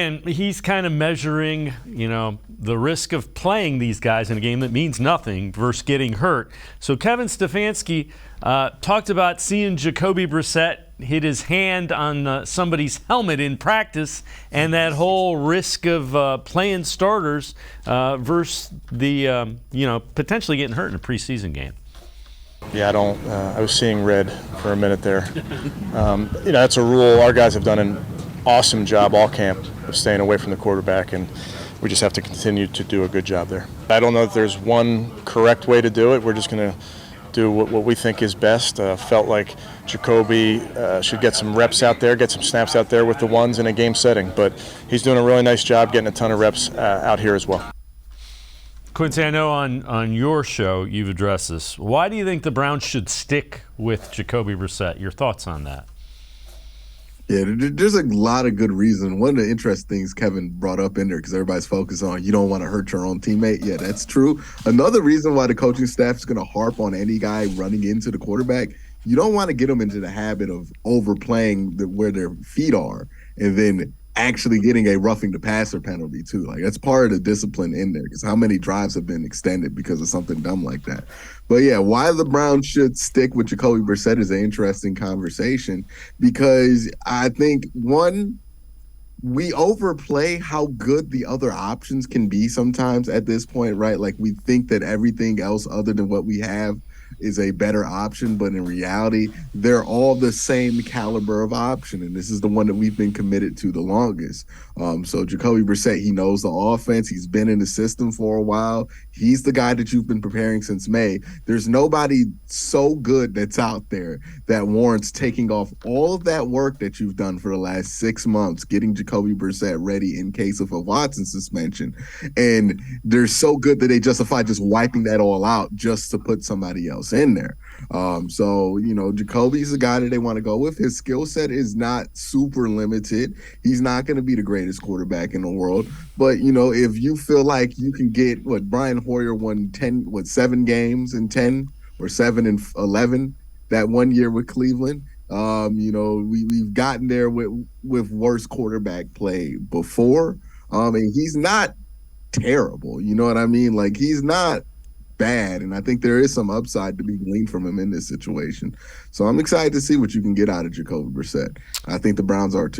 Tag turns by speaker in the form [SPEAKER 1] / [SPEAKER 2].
[SPEAKER 1] And he's kind of measuring, the risk of playing these guys in a game that means nothing versus getting hurt. So Kevin Stefanski talked about seeing Jacoby Brissett hit his hand on somebody's helmet in practice, and that whole risk of playing starters versus the, potentially getting hurt in a preseason game.
[SPEAKER 2] Yeah, I was seeing red for a minute there. That's a rule. Our guys have done an awesome job all camp of staying away from the quarterback, and we just have to continue to do a good job there. I don't know if there's one correct way to do it. We're just going to do what we think is best. Felt like Jacoby should get some reps out there, get some snaps out there with the ones in a game setting, but he's doing a really nice job getting a ton of reps out here as well.
[SPEAKER 1] Quincy, I know on your show you've addressed this. Why do you think the Browns should stick with Jacoby Brissett? Your thoughts on that?
[SPEAKER 3] Yeah, there's a lot of good reason. One of the interesting things Kevin brought up in there, because everybody's focused on you don't want to hurt your own teammate. Yeah, that's true. Another reason why the coaching staff is going to harp on any guy running into the quarterback, you don't want to get them into the habit of overplaying where their feet are and then actually getting a roughing the passer penalty too. Like, that's part of the discipline in there, because how many drives have been extended because of something dumb like that. But yeah, why the Browns should stick with Jacoby Brissett is an interesting conversation, because I think, one, we overplay how good the other options can be sometimes at this point, right? Like, we think that everything else other than what we have is a better option, but in reality, they're all the same caliber of option, and this is the one that we've been committed to the longest. So Jacoby Brissett, he knows the offense. He's been in the system for a while. He's the guy that you've been preparing since May. There's nobody so good that's out there that warrants taking off all of that work that you've done for the last 6 months, getting Jacoby Brissett ready in case of a Watson suspension. And they're so good that they justify just wiping that all out just to put somebody else in there. Jacoby's the guy that they want to go with. His skill set is not super limited. He's not going to be the greatest quarterback in the world. But, if you feel like you can get Brian Hoyer won 7 games in 10 or 7 and 11 that one year with Cleveland. We've gotten there with worse quarterback play before. And he's not terrible. You know what I mean? Like, he's not bad, and I think there is some upside to be gleaned from him in this situation. So I'm excited to see what you can get out of Jacoby Brissett. I think the Browns are too.